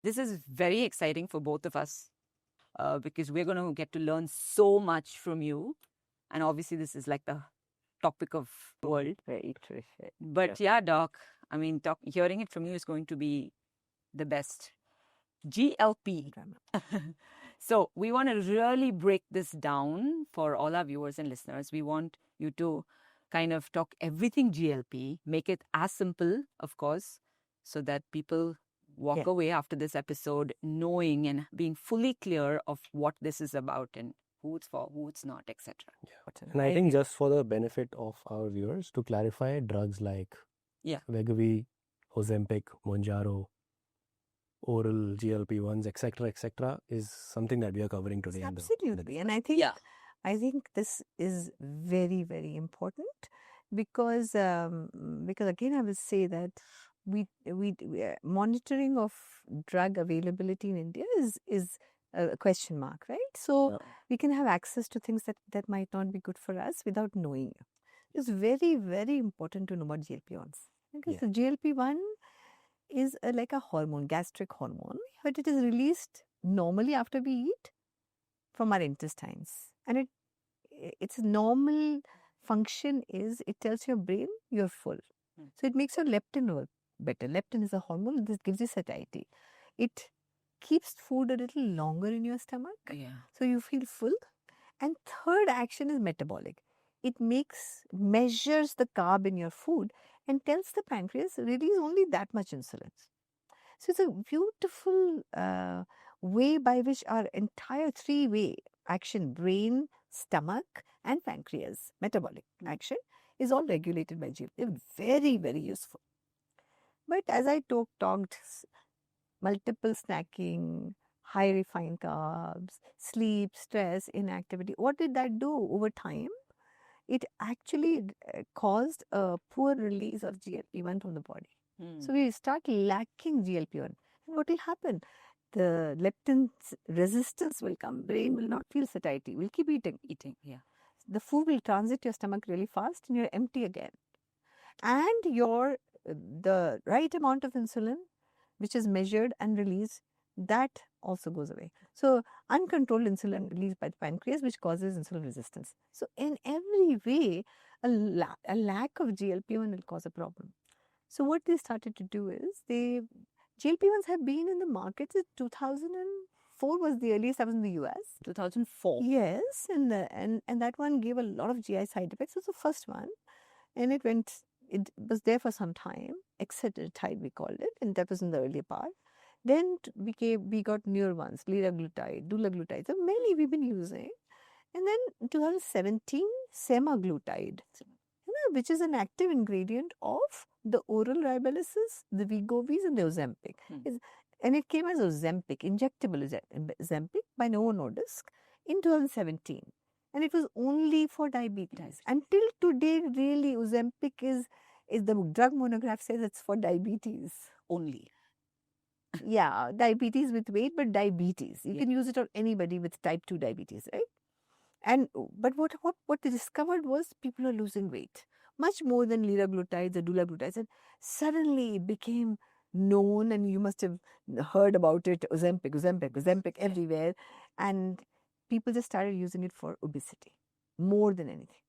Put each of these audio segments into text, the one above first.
This is very exciting for both of us because we're going to get to learn so much from you. And obviously, this is like the topic of the world. Very terrific. But yeah, Doc, I mean, hearing it from you is going to be the best. GLP. So we want to really break this down for all our viewers and listeners. We want you to kind of talk everything GLP, make it as simple, of course, so that people walk away after this episode knowing and being fully clear of what this is about and who it's for, who it's not, etc. Yeah. And I think just for the benefit of our viewers, to clarify, drugs like Wegovy, Ozempic, Mounjaro, oral GLP-1s, etc., is something that we are covering today. Absolutely. And I think this is very, very important because again, I will say that we monitoring of drug availability in India is a question mark, right? So we can have access to things that might not be good for us without knowing. It's very, very important to know about GLP-1s because the GLP-1 is like a hormone, gastric hormone, but it is released normally after we eat from our intestines, and its normal function is it tells your brain you're full. So it makes your leptin work better. Leptin is a hormone that gives you satiety. It keeps food a little longer in your stomach, so you feel full. And third action is metabolic. It measures the carb in your food and tells the pancreas release only that much insulin. So it's a beautiful way by which our entire three-way action, brain, stomach and pancreas, metabolic action, is all regulated by GLP. It's very, very useful. But as I talked, multiple snacking, high refined carbs, sleep, stress, inactivity, what did that do over time? It actually caused a poor release of GLP-1 from the body. So we start lacking GLP-1. And what will happen? The leptin resistance will come. Brain will not feel satiety. We'll keep eating. The food will transit your stomach really fast and you're empty again. And the right amount of insulin, which is measured and released, that also goes away. So uncontrolled insulin released by the pancreas, which causes insulin resistance. So in every way, a lack of GLP-1 will cause a problem. So what they started to do is GLP-1s have been in the market since 2004 was the earliest. That was in the US. 2004. Yes, and that one gave a lot of GI side effects. It was the first one, and it was there for some time. Accelerator we called it, and that was in the earlier part. Then we got newer ones, liraglutide, dulaglutide. So many we've been using. And then in 2017, semaglutide, which is an active ingredient of the oral ribellicis, the Wegovys and the Ozempic. And it came as Ozempic, injectable Ozempic by Novo Nordisk in 2017. And it was only for diabetes. Until today, really, Ozempic is the drug monograph says it's for diabetes only. Yeah, diabetes with weight, but diabetes. You can use it on anybody with type 2 diabetes, right? But what they discovered was people are losing weight, much more than liraglutides or dulaglutides. And suddenly it became known, and you must have heard about it, Ozempic everywhere. And people just started using it for obesity more than anything.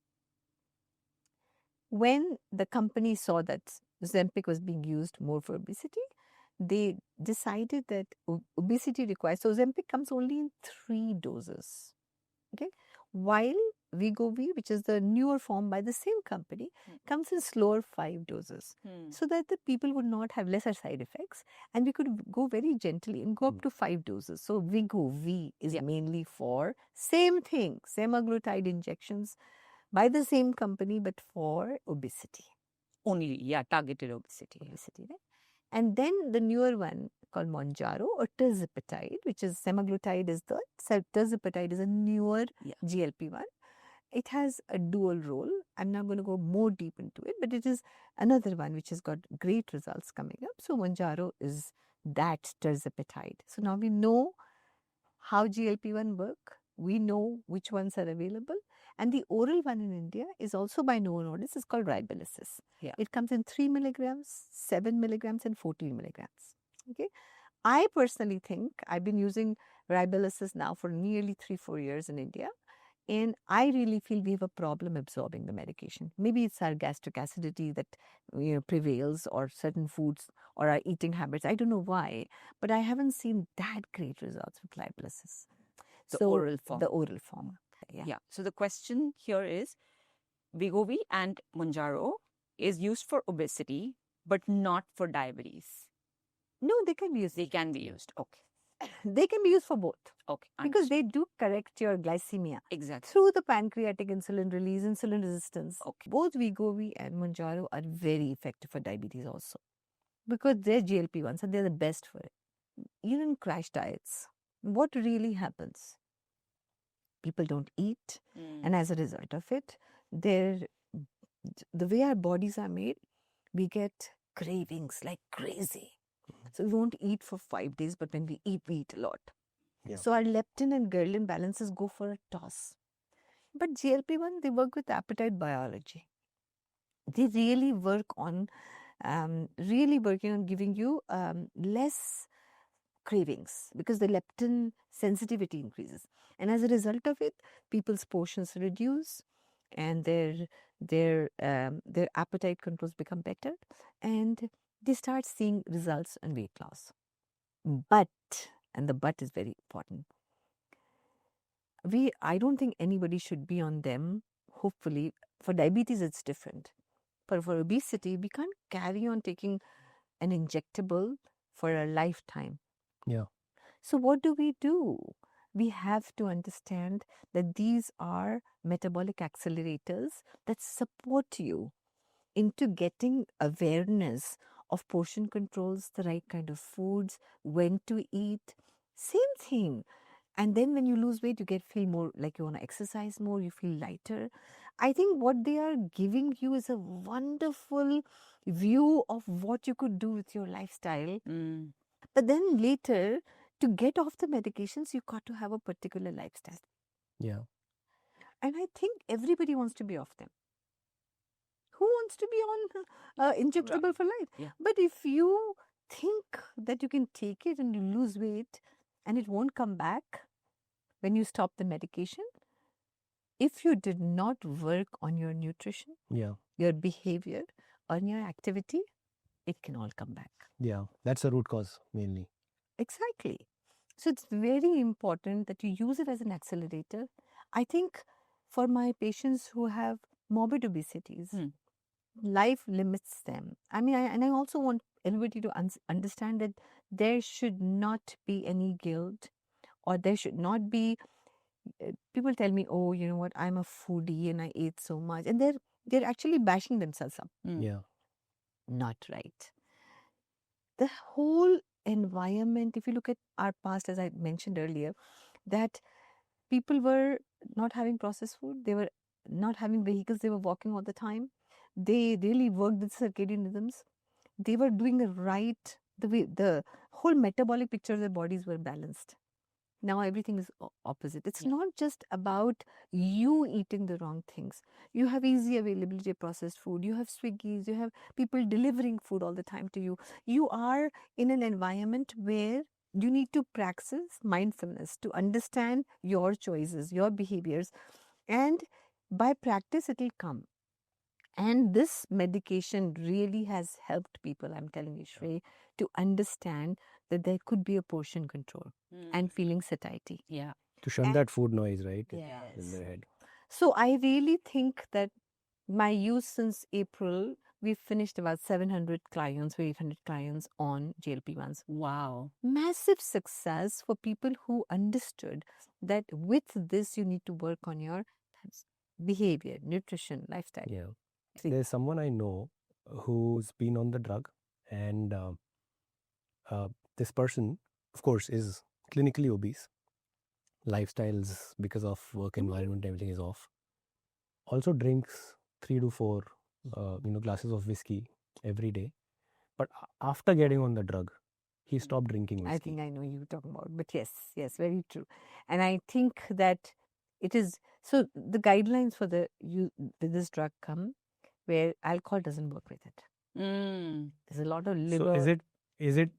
When the company saw that Ozempic was being used more for obesity, they decided that obesity requires, so Ozempic comes only in 3 doses, okay? While Wegovy, which is the newer form by the same company, comes in slower 5 doses, so that the people would not have lesser side effects, and we could go very gently and go up to 5 doses. So Wegovy is mainly for same thing, semaglutide injections by the same company, but for obesity. Only, targeted obesity. Right? And then the newer one called Mounjaro or tirzepatide, which is semaglutide is tirzepatide is a newer GLP-1. It has a dual role. I'm not going to go more deep into it, but it is another one which has got great results coming up. So Mounjaro is that tirzepatide. So now we know how GLP-1 work. We know which ones are available. And the oral one in India is also by Novo Nordisk. It's called ribellicis. It comes in 3 milligrams, 7 milligrams, and 14 milligrams. Okay. I personally think I've been using Ribellicis now for nearly 3-4 years in India. And I really feel we have a problem absorbing the medication. Maybe it's our gastric acidity that prevails, or certain foods, or our eating habits. I don't know why, but I haven't seen that great results with Ribellicis. The oral form. The oral form. Yeah. So the question here is, Wegovy and Mounjaro is used for obesity, but not for diabetes. No, they can be used. They can be used. Okay. They can be used for both. Okay. Because they do correct your glycemia. Exactly. Through the pancreatic insulin release, insulin resistance. Okay. Both Wegovy and Mounjaro are very effective for diabetes also. Because they're GLP-1s and they're the best for it. Even in crash diets, what really happens? People don't eat, and as a result of it, the way our bodies are made, we get cravings like crazy. So we won't eat for 5 days, but when we eat a lot. Yeah. So our leptin and ghrelin balances go for a toss. But GLP-1, they work with appetite biology. They really work on, working on giving you less cravings, because the leptin sensitivity increases. And as a result of it, people's portions reduce, and their appetite controls become better, and they start seeing results in weight loss. But, and the but is very important, I don't think anybody should be on them. Hopefully, for diabetes it's different. But for obesity, we can't carry on taking an injectable for a lifetime. Yeah. So what do? We have to understand that these are metabolic accelerators that support you into getting awareness of portion controls, the right kind of foods, when to eat. Same thing. And then when you lose weight, you feel more like you want to exercise more, you feel lighter. I think what they are giving you is a wonderful view of what you could do with your lifestyle. But then later, to get off the medications, you got to have a particular lifestyle. Yeah. And I think everybody wants to be off them. Who wants to be on injectable for life? Yeah. But if you think that you can take it and you lose weight and it won't come back when you stop the medication, if you did not work on your nutrition, your behavior, on your activity, it can all come back. Yeah, that's the root cause mainly. Exactly. So it's very important that you use it as an accelerator. I think for my patients who have morbid obesities, life limits them. I mean, I also want everybody to understand that there should not be any guilt, or there should not be. People tell me, "Oh, you know what? I'm a foodie and I ate so much," and they're actually bashing themselves up. Yeah. Not right. The whole environment, if you look at our past, as I mentioned earlier, that people were not having processed food, they were not having vehicles, they were walking all the time. They really worked with circadian rhythms. They were doing the whole metabolic picture of their bodies were balanced. Now everything is opposite. It's not just about you eating the wrong things. You have easy availability of processed food. You have Swiggies. You have people delivering food all the time to you. You are in an environment where you need to practice mindfulness to understand your choices, your behaviors. And by practice, it will come. And this medication really has helped people, I'm telling you, Shrey, to understand that there could be a portion control and feeling satiety. Yeah. To shun that food noise, right? Yes. In their head. So I really think that my use since April, we've finished about 700 clients or 800 clients on GLP-1s. Wow. Massive success for people who understood that with this, you need to work on your behavior, nutrition, lifestyle. Yeah. There's someone I know who's been on the drug, and this person, of course, is clinically obese. Lifestyles, because of work environment, everything is off. Also drinks 3 to 4 glasses of whiskey every day. But after getting on the drug, he stopped drinking whiskey. I think I know you're talking about, but yes, very true. And I think that it is, so the guidelines for this drug come where alcohol doesn't work with it. There's a lot of liver. So is it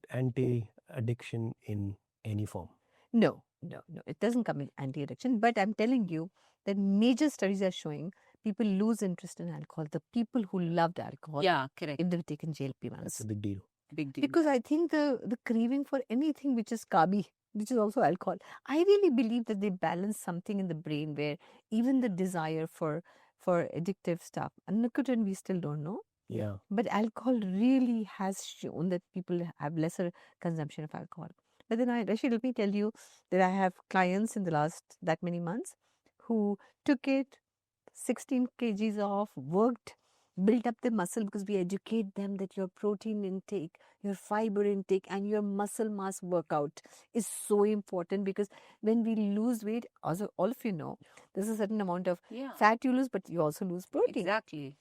addiction in any form. No. It doesn't come in anti-addiction. But I'm telling you that major studies are showing people lose interest in alcohol. The people who loved alcohol, Yeah, correct. if they've taken GLP-1s. That's a big deal. Big deal. Because I think the craving for anything which is carby, which is also alcohol, I really believe that they balance something in the brain where even the desire for addictive stuff, and nicotine we still don't know. Yeah. But alcohol really has shown that people have lesser consumption of alcohol. But then Rashid, let me tell you that I have clients in the last that many months who took it, 16 kgs off, worked, built up the muscle, because we educate them that your protein intake, your fiber intake, and your muscle mass workout is so important, because when we lose weight, also all of you know, there's a certain amount of fat you lose, but you also lose protein. Exactly.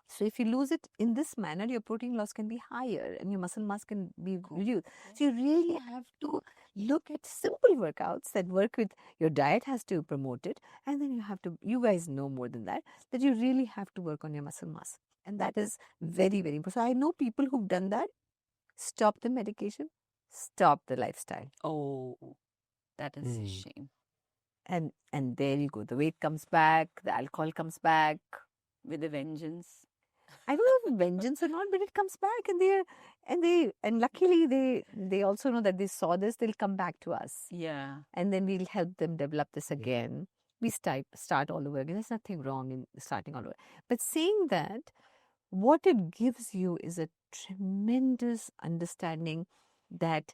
So if you lose it in this manner, your protein loss can be higher and your muscle mass can be reduced. So you really have to look at simple workouts that work with your diet, has to promote it. And then you have to, you guys know more than that you really have to work on your muscle mass. And that is very, very important. So I know people who've done that, stop the medication, stop the lifestyle. Oh, that is a shame. And there you go. The weight comes back, the alcohol comes back. With a vengeance. I don't know if vengeance or not, but it comes back, and luckily they also know that they saw this, they'll come back to us. Yeah. And then we'll help them develop this again. We start all over again. There's nothing wrong in starting all over. But saying that, what it gives you is a tremendous understanding that,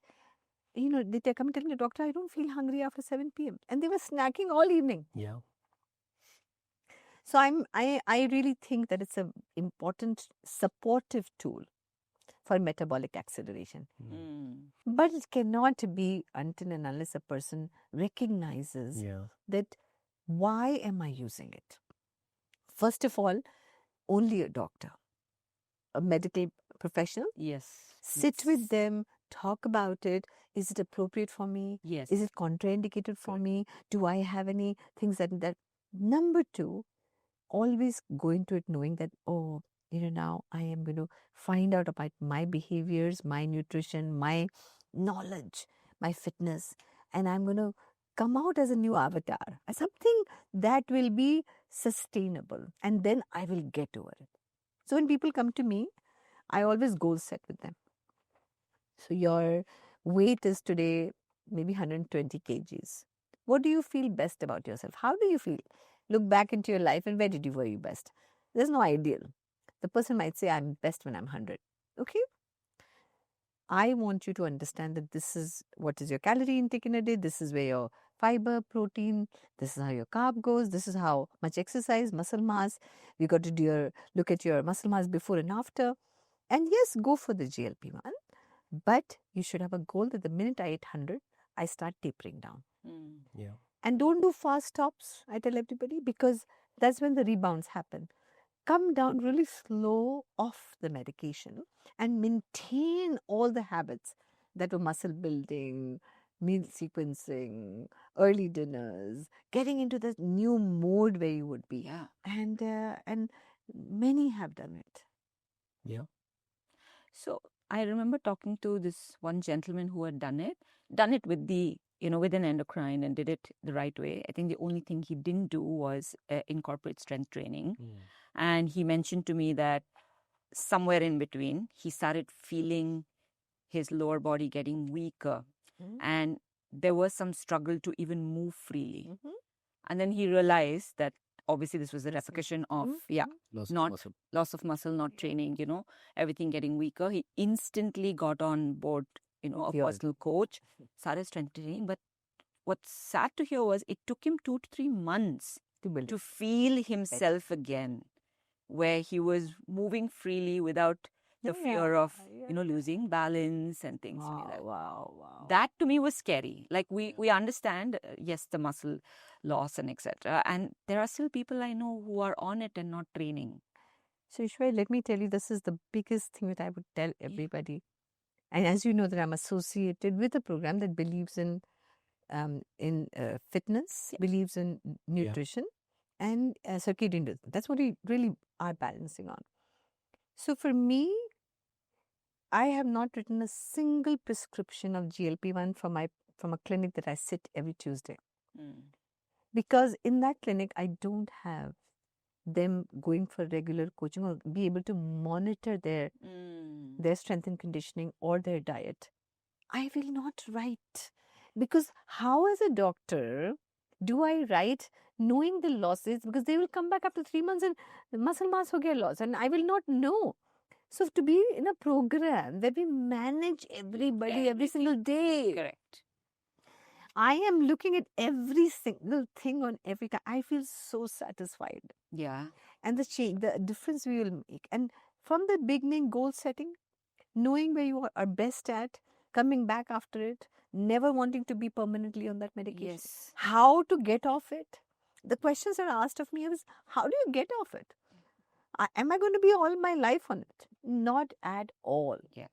you know, they come and tell me, doctor, I don't feel hungry after 7 p.m. And they were snacking all evening. Yeah. So I really think that it's an important supportive tool for metabolic acceleration. But it cannot be until and unless a person recognizes that why am I using it? First of all, only a doctor, a medical professional. Yes. Sit with them, talk about it. Is it appropriate for me? Yes. Is it contraindicated for me? Do I have any things that? Number two, always go into it knowing that, oh, you know, now I am going to find out about my behaviors, my nutrition, my knowledge, my fitness, and I'm going to come out as a new avatar, as something that will be sustainable, and then I will get over it. So when people come to me, I always goal set with them. So your weight is today maybe 120 kgs. What do you feel best about yourself? How do you feel? Look back into your life and where did you worry best? There's no ideal. The person might say, I'm best when I'm 100. Okay? I want you to understand that this is what is your calorie intake in a day. This is where your fiber, protein, this is how your carb goes. This is how much exercise, muscle mass. You got to look at your muscle mass before and after. And yes, go for the GLP-1. But you should have a goal that the minute I hit 100, I start tapering down. Yeah. And don't do fast stops, I tell everybody, because that's when the rebounds happen. Come down really slow off the medication and maintain all the habits that were muscle building, meal sequencing, early dinners, getting into the new mode where you would be. Yeah. And many have done it. Yeah. So I remember talking to this one gentleman who had done it with with an endocrine and did it the right way. I think the only thing he didn't do was incorporate strength training. And he mentioned to me that somewhere in between, he started feeling his lower body getting weaker. And there was some struggle to even move freely. And then he realized that obviously this was a repercussion of, loss of muscle, not training, everything getting weaker. He instantly got on board, a personal coach, started strength training. But what's sad to hear was it took him 2 to 3 months to feel himself again, where he was moving freely without the fear of, losing balance and things like that. Wow. That to me was scary. Like we understand, yes, the muscle loss and etc. And there are still people I know who are on it and not training. So Ishwari, let me tell you, this is the biggest thing that I would tell everybody. And as you know that I'm associated with a program that believes in fitness, believes in nutrition and circadian rhythm. That's what we really are balancing on. So for me, I have not written a single prescription of GLP-1 from a clinic that I sit every Tuesday. Because in that clinic, I don't have them going for regular coaching or be able to monitor their strength and conditioning or their diet. I will not write, because how as a doctor do I write knowing the losses, because they will come back after 3 months and the muscle mass ho gaya loss and I will not know. So to be in a program where we manage everybody every single day. Correct. I am looking at every single thing on every time. I feel so satisfied. Yeah. And the difference we will make. And from the beginning, goal setting, knowing where you are best at, coming back after it, never wanting to be permanently on that medication. Yes. How to get off it. The questions that are asked of me is, how do you get off it? Am I going to be all my life on it? Not at all. Yeah.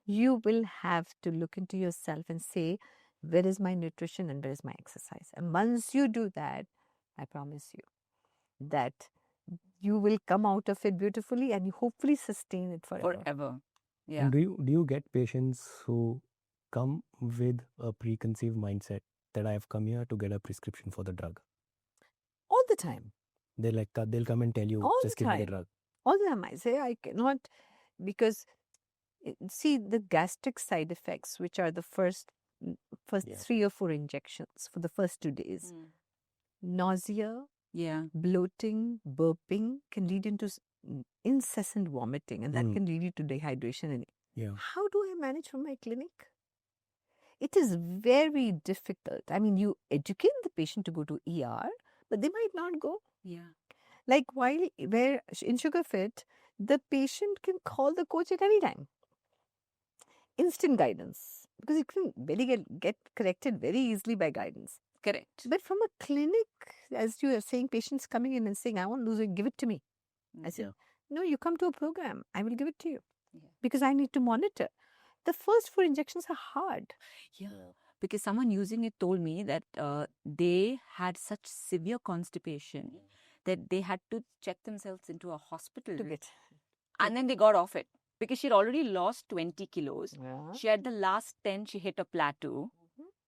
You will have to look into yourself and say, where is my nutrition and where is my exercise? And once you do that, I promise you that you will come out of it beautifully and you hopefully sustain it forever. Forever. Yeah. And do you get patients who come with a preconceived mindset that I have come here to get a prescription for the drug? All the time. They'll come and tell you, All just the give me the time. drug. All the time I say I cannot, because see the gastric side effects, which are the first 3 or 4 injections for the first 2 days. Nausea, bloating, burping can lead into incessant vomiting, and that can lead you to dehydration. And how do I manage from my clinic? It is very difficult. I mean, you educate the patient to go to ER, but they might not go. Yeah. Like where in SugarFit, the patient can call the coach at any time. Instant guidance, because it can very get corrected very easily by guidance. Correct. But from a clinic, as you are saying, patients coming in and saying, I want to lose it, give it to me. I said, no, you come to a program, I will give it to you. Because I need to monitor. The first 4 injections are hard. Yeah. Because someone using it told me that they had such severe constipation that they had to check themselves into a hospital. And then they got off it. Because she'd already lost 20 kilos. Yeah. She had the last 10, she hit a plateau.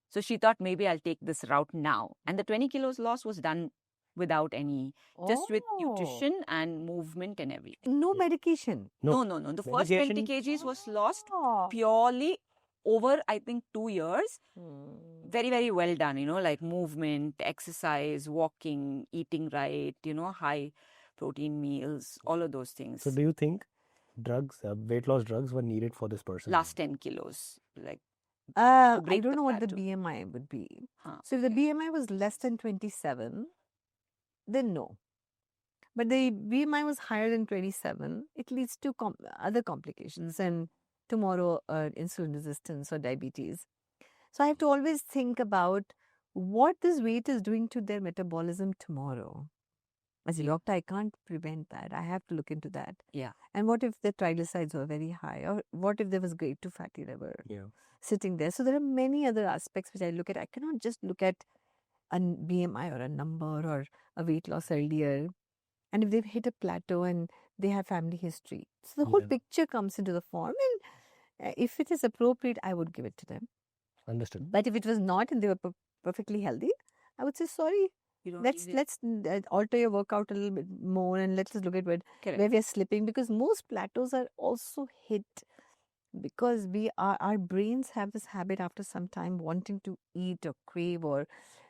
So she thought, maybe I'll take this route now. And the 20 kilos loss was done without any, just with nutrition and movement and everything. No medication. No. The first 20 kgs was lost purely over, I think, 2 years. Very, very well done, like movement, exercise, walking, eating right, high protein meals, all of those things. So do you think weight loss drugs were needed for this person? Last 10 kilos, like. I don't know what the BMI would be. So if the BMI was less than 27, then no. But the BMI was higher than 27, it leads to other complications, and tomorrow insulin resistance or diabetes. So I have to always think about what this weight is doing to their metabolism tomorrow. As a doctor, I can't prevent that. I have to look into that. Yeah. And what if the triglycerides were very high? Or what if there was grade 2 fatty liver sitting there? So there are many other aspects which I look at. I cannot just look at a BMI or a number or a weight loss earlier. And if they've hit a plateau and they have family history. So the whole picture comes into the form. And if it is appropriate, I would give it to them. Understood. But if it was not and they were perfectly healthy, I would say, sorry. Let's alter your workout a little bit more, and let's look at where we are slipping, because most plateaus are also hit because our brains have this habit after some time wanting to eat or crave, or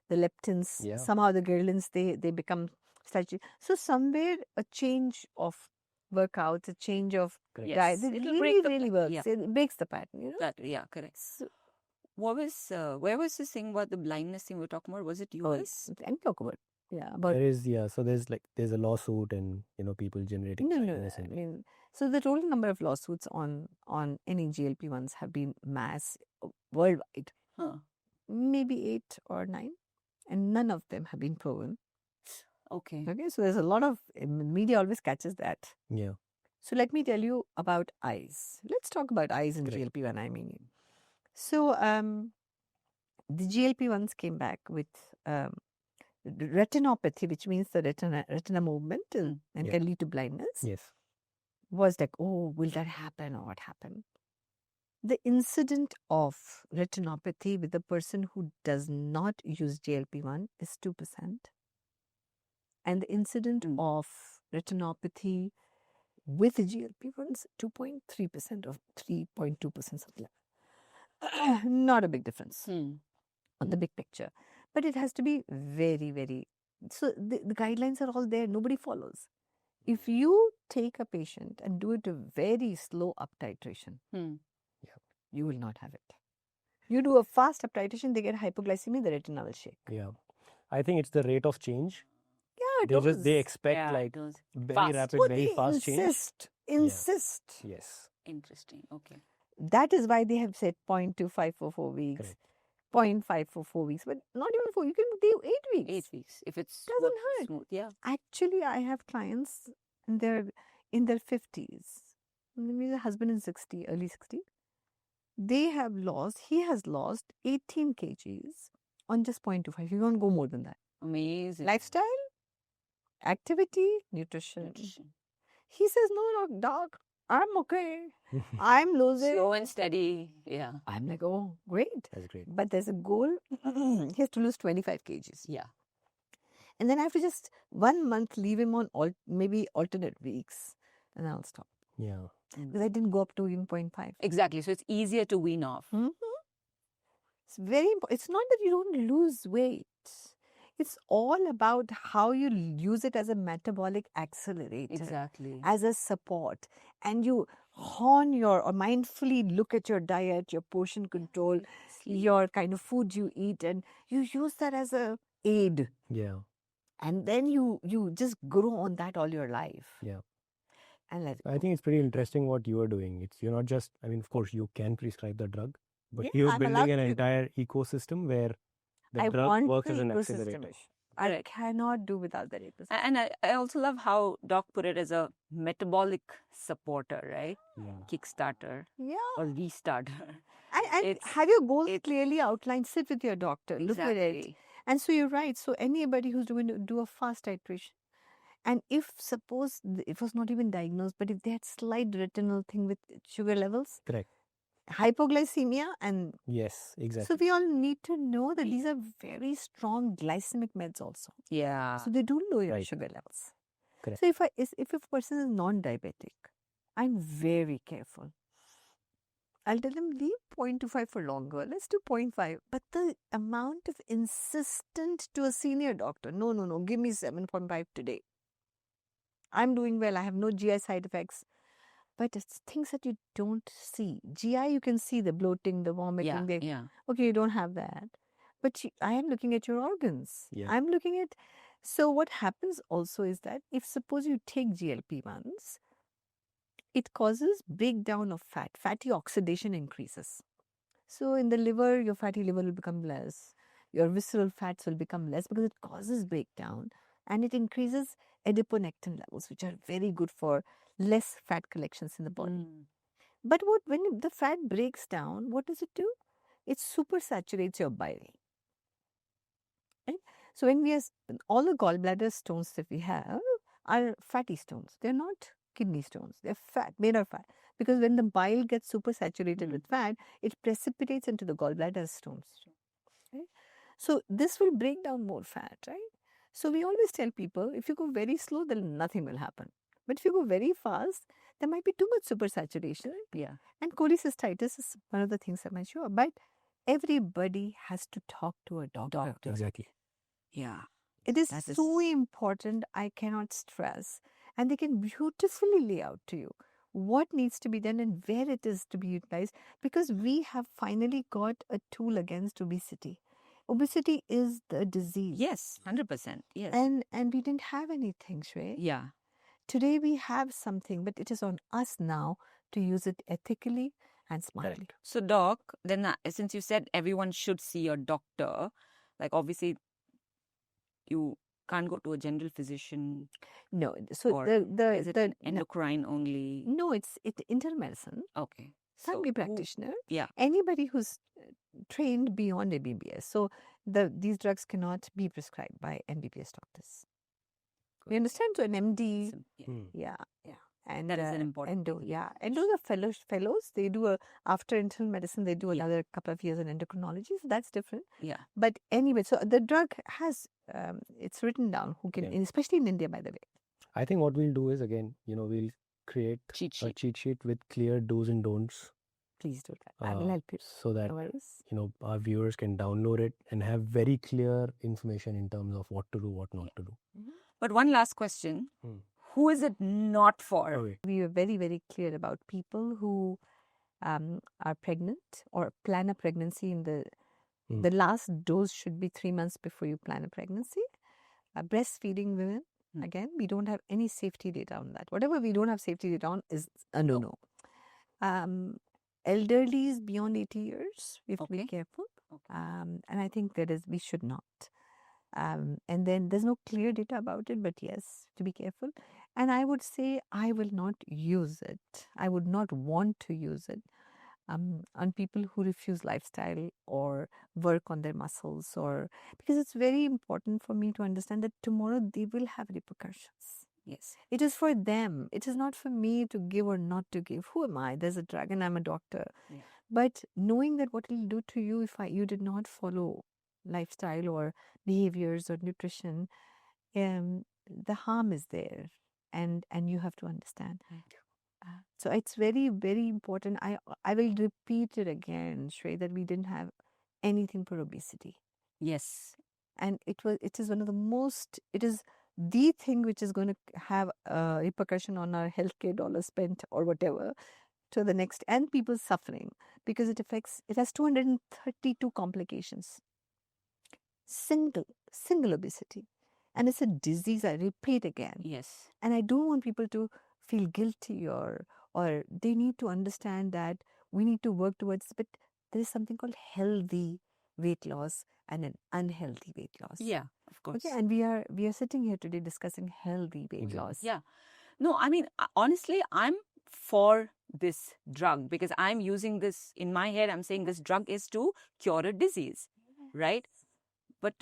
the leptins, somehow the ghrelins, they become starchy. So somewhere a change of workouts, a change of diet, it really works. Yeah. It breaks the pattern, Correct. So, where was this thing about the blindness thing we were talking about? Was it US? And talk about So there's a lawsuit and people generating blindness. I mean, so the total number of lawsuits on any GLP-1s have been mass worldwide. Maybe 8 or 9, and none of them have been proven. Okay. So there's a lot of media always catches that. Yeah. So let me tell you about eyes. Let's talk about eyes and GLP-1. I mean, so the GLP-1s came back with retinopathy, which means the retina movement and can lead to blindness. Yes. was like, oh, will that happen or what happened? The incident of retinopathy with a person who does not use GLP-1 is 2%. And the incident of retinopathy with GLP-1s, 2.3% or 3.2%, something like that. Not a big difference on the big picture. But it has to be very, very... So the guidelines are all there. Nobody follows. If you take a patient and do it a very slow up titration, you will not have it. You do a fast up titration, they get hypoglycemia, the retina will shake. Yeah. I think it's the rate of change. Yeah, they expect very rapid, very fast change. Insist. Yeah. Yes. Interesting. Okay. That is why they have said 0.25 for 4 weeks, Correct. 0.5 for 4 weeks, but not even 4. You can do 8 weeks. 8 weeks. If it's doesn't hurt. Smooth. Yeah. Actually, I have clients and they're in their 50s. Maybe the husband is 60, early 60. He has lost 18 kgs on just 0.25. You won't go more than that. Amazing. Lifestyle, activity, nutrition. He says, no, doc, I'm okay. I'm losing. Slow and steady. Yeah. I'm like, oh, great. That's great. But there's a goal. He has to lose 25 kgs. Yeah. And then I have to just 1 month leave him on maybe alternate weeks. And I'll stop. Yeah. Because I didn't go up to even 0.5. Exactly. So it's easier to wean off. It's very important. It's not that you don't lose weight. It's all about how you use it as a metabolic accelerator. Exactly. As a support. And you hone or mindfully look at your diet, your portion control, your kind of food you eat, and you use that as a aid. Yeah. And then you just grow on that all your life. Yeah. And I think it's pretty interesting what you are doing. You're not just, of course, you can prescribe the drug, but you're building an entire ecosystem where the drug works as an accelerator. I cannot do without that ecosystem. And I also love how Doc put it as a metabolic supporter, right? Yeah. Kickstarter. Yeah. Or restarter. And have your goals clearly outlined. Sit with your doctor. Exactly. Look at it. And so you're right. So anybody who's going to do a fast titration, and if suppose it was not even diagnosed, but if they had slight retinal thing with sugar levels, correct, hypoglycemia, and yes, exactly. So we all need to know that these are very strong glycemic meds also. Yeah. So they do lower your sugar levels. Correct. So if a person is non-diabetic, I'm very careful. I'll tell them leave 0.25 for longer. Let's do 0.5. But the amount of insistent to a senior doctor, no, give me 7.5 today. I'm doing well. I have no GI side effects. But it's things that you don't see. GI, you can see the bloating, the vomiting. Yeah. Okay, you don't have that. But I am looking at your organs. Yeah. I'm looking at... So what happens also is that if suppose you take GLP-1s, it causes breakdown of fat. Fatty oxidation increases. So in the liver, your fatty liver will become less. Your visceral fats will become less because it causes breakdown. And it increases adiponectin levels, which are very good for less fat collections in the body. But when the fat breaks down, what does it do? It supersaturates your bile. Right? So when all the gallbladder stones that we have are fatty stones. They're not kidney stones. They're fat, made of fat. Because when the bile gets supersaturated with fat, it precipitates into the gallbladder as stones. Right? So this will break down more fat, right? So we always tell people, if you go very slow, then nothing will happen. But if you go very fast, there might be too much supersaturation. Yeah. And cholecystitis is one of the things that might show up. But everybody has to talk to a doctor. Exactly. Yeah. It is so important. I cannot stress. And they can beautifully lay out to you what needs to be done and where it is to be utilized. Because we have finally got a tool against obesity. Obesity is the disease. Yes, 100%. Yes. And we didn't have anything, Shreya. Yeah. Today we have something, but it is on us now to use it ethically and smartly. Correct. So, Doc, then since you said everyone should see a doctor, like obviously you can't go to a general physician. No. So is it endocrine only? No, it's internal medicine. Okay. Family practitioner. Yeah. Anybody who's trained beyond MBBS. So these drugs cannot be prescribed by MBBS doctors. We understand? So an MD, yeah. And that is an important endo, and those are fellows. They do after internal medicine, they do another couple of years in endocrinology. So that's different. Yeah. But anyway, so the drug has it's written down who can, especially in India, by the way. I think what we'll do is, again, we'll create a cheat sheet with clear do's and don'ts. Please do that. I will help you. So that our viewers can download it and have very clear information in terms of what to do, what not to do. But one last question. Who is it not for? Okay. We were very, very clear about people who are pregnant or plan a pregnancy in the last dose should be 3 months before you plan a pregnancy. Breastfeeding women, again, we don't have any safety data on that. Whatever we don't have safety data on is a no-no. Elderlies beyond 80 years, we have to be careful. And I think we should not. And then there's no clear data about it, but yes, to be careful. And I would say I will not use it. I would not want to use it on people who refuse lifestyle or work on their muscles, or because it's very important for me to understand that tomorrow they will have repercussions. Yes. It is for them. It is not for me to give or not to give. Who am I? There's a drug and I'm a doctor. Yeah. But knowing that what it will do to you if you did not follow lifestyle or behaviors or nutrition, the harm is there, and you have to understand. So it's very, very important. I will repeat it again, Shrey, that we didn't have anything for obesity. Yes. And it is one of the most, it is the thing which is going to have a repercussion on our healthcare dollars spent or whatever to the next, and people suffering because it has 232 complications. Single obesity. And it's a disease, I repeat again. Yes. And I don't want people to feel guilty or they need to understand that we need to work towards, but there is something called healthy weight loss and an unhealthy weight loss. Yeah, of course. Okay, and we are sitting here today discussing healthy weight loss. Yeah. No, I mean, honestly, I'm for this drug because I'm using this in my head. I'm saying this drug is to cure a disease, right? But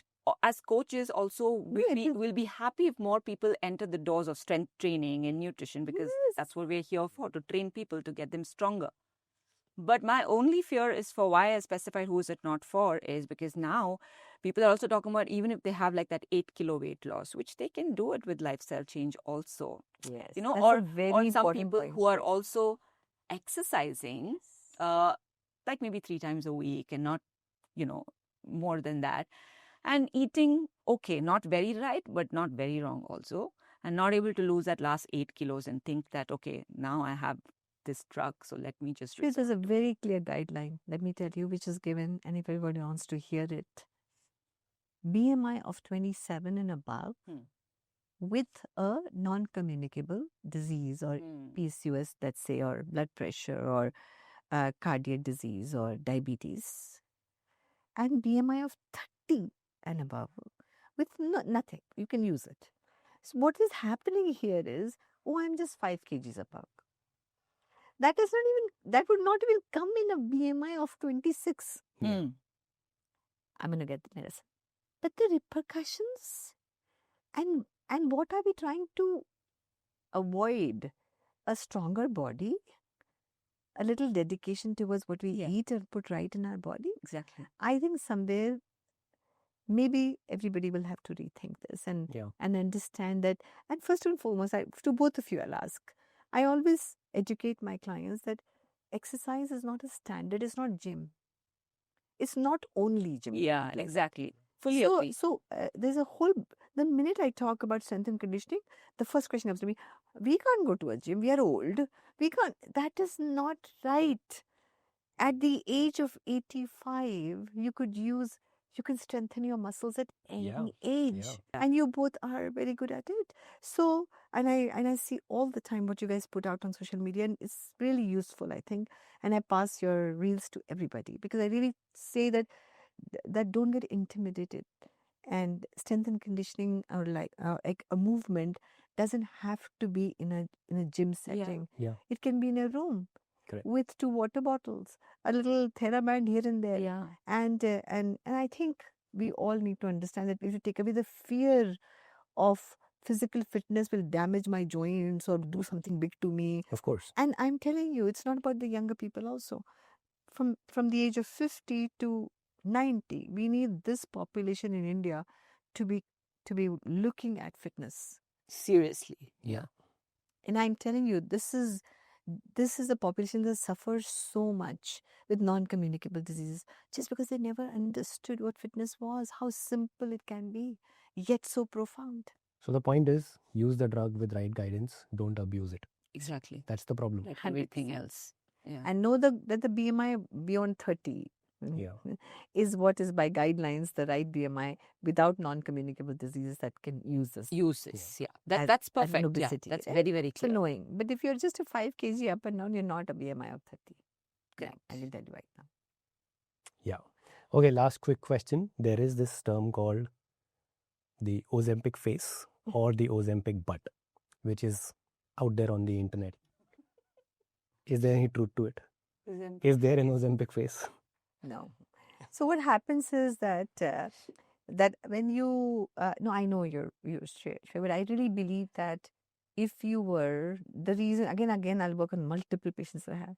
as coaches also, we'll be happy if more people enter the doors of strength training and nutrition, because that's what we're here for, to train people to get them stronger. But my only fear is, for why I specified who is it not for, is because now people are also talking about even if they have like that 8 kilo weight loss, which they can do it with lifestyle change also. Yes, or some people who are also exercising like maybe 3 times a week and not, more than that. And eating, okay, not very right, but not very wrong also. And not able to lose that last 8 kilos and think that, okay, now I have this drug, so let me just... There's a very clear guideline, let me tell you, which is given, and if everybody wants to hear it. BMI of 27 and above with a non-communicable disease or PCOS, let's say, or blood pressure or cardiac disease or diabetes. And BMI of 30 and above with nothing. You can use it. So what is happening here is, I'm just 5 kgs above. That would not even come in a BMI of 26. I'm going to get the medicine. But the repercussions and what are we trying to avoid? A stronger body, a little dedication towards what we eat and put right in our body. Exactly. I think somewhere maybe everybody will have to rethink this and understand that. And first and foremost, to both of you, I'll ask. I always educate my clients that exercise is not a standard. It's not gym. It's not only gym. Yeah, exactly. Fully agree. So there's a whole. The minute I talk about strength and conditioning, the first question comes to me: we can't go to a gym. We are old. We can't. That is not right. At the age of 85, you can strengthen your muscles at any age. Yeah. And you both are very good at it. So, and I see all the time what you guys put out on social media, and it's really useful, I think. And I pass your reels to everybody because I really say that don't get intimidated. And strength and conditioning, or like a movement, doesn't have to be in a gym setting. Yeah. It can be in a room. Correct. With 2 water bottles, a little TheraBand here and there. Yeah. And I think we all need to understand that we should take away the fear of physical fitness will damage my joints or do something big to me. Of course. And I'm telling you, it's not about the younger people also. From the age of 50 to 90, we need this population in India to be looking at fitness seriously. Yeah. And I'm telling you, this is a population that suffers so much with non-communicable diseases just because they never understood what fitness was, how simple it can be, yet so profound. So the point is, use the drug with right guidance. Don't abuse it. Exactly. That's the problem. Like everything else. Yeah. And know that the BMI beyond 30 is what is by guidelines the right BMI without non-communicable diseases that can use this. Yeah. That's perfect. As obesity, that's right? very, very So clear. knowing. But if you're just a 5 kg up and down, you're not a BMI of 30. Correct. I will tell you right now. Yeah. Okay, last quick question. There is this term called the Ozempic face or the Ozempic butt, which is out there on the internet. Is there any truth to it? Is there an Ozempic face? No. So what happens is that when you no, I know you're sure, but I really believe that if you were the reason again I'll work on multiple patients I have.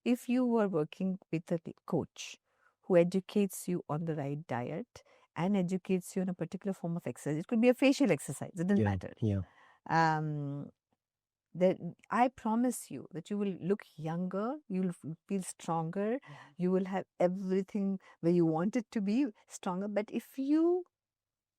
If you were working with a coach who educates you on the right diet and educates you on a particular form of exercise, it could be a facial exercise. It doesn't matter. Yeah. That I promise you that you will look younger, you will feel stronger, you will have everything where you want it to be stronger. But if you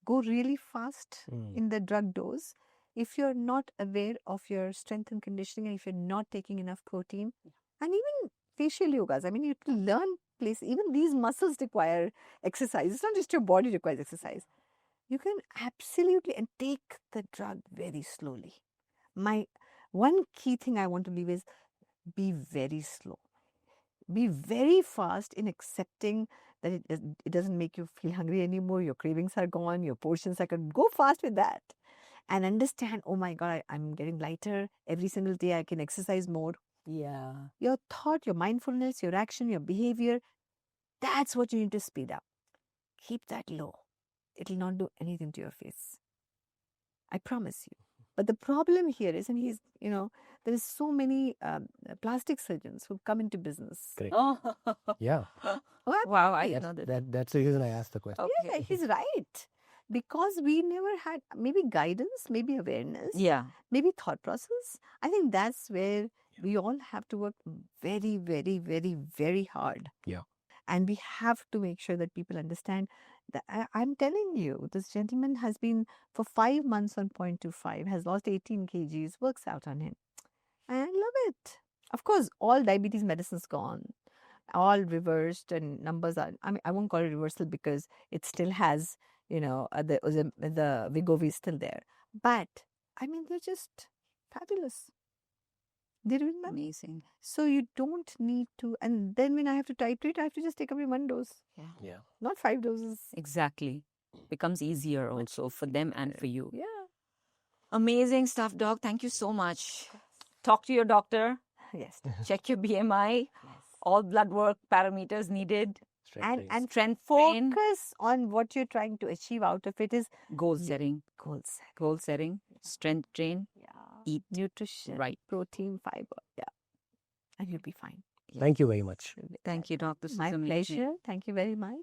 go really fast in the drug dose, if you're not aware of your strength and conditioning, and if you're not taking enough protein, and even facial yogas, I mean, you can learn place. Even these muscles require exercise. It's not just your body requires exercise. You can absolutely and take the drug very slowly. My one key thing I want to leave is be very slow. Be very fast in accepting that it doesn't make you feel hungry anymore. Your cravings are gone. Your portions are gone. Go fast with that. And understand, oh my God, I'm getting lighter. Every single day I can exercise more. Yeah. Your thought, your mindfulness, your action, your behavior, that's what you need to speed up. Keep that low. It'll not do anything to your face. I promise you. But the problem here is, and there is so many plastic surgeons who've come into business. Correct. Oh. Yeah. What? Wow, I didn't know that. That's the reason I asked the question. Okay. Yeah, he's right. Because we never had maybe guidance, maybe awareness, maybe thought process. I think that's where we all have to work very, very, very, very hard. Yeah. And we have to make sure that people understand that I'm telling you, this gentleman has been for 5 months on 0.25, has lost 18 kgs, works out on him. And I love it. Of course, all diabetes medicine's gone, all reversed, and numbers are, I won't call it reversal because it still has, the Wegovy is still there. But, they're just fabulous. They're doing well. Amazing. So you don't need to, and then when I have to titrate, I have to just take away 1 dose. Yeah. Not 5 doses. Exactly. Becomes easier also for them and for you. Yeah. Amazing stuff, Doc. Thank you so much. Talk to your doctor. Yes. Check your BMI. All blood work parameters needed. And strength train. Focus on what you're trying to achieve out of it is Goal setting. Goal setting. Strength train. Eat nutrition, right. Protein, fiber. Yeah. And you'll be fine. Thank you very much. Thank you, Doc. This My is amazing. pleasure. Thank you very much.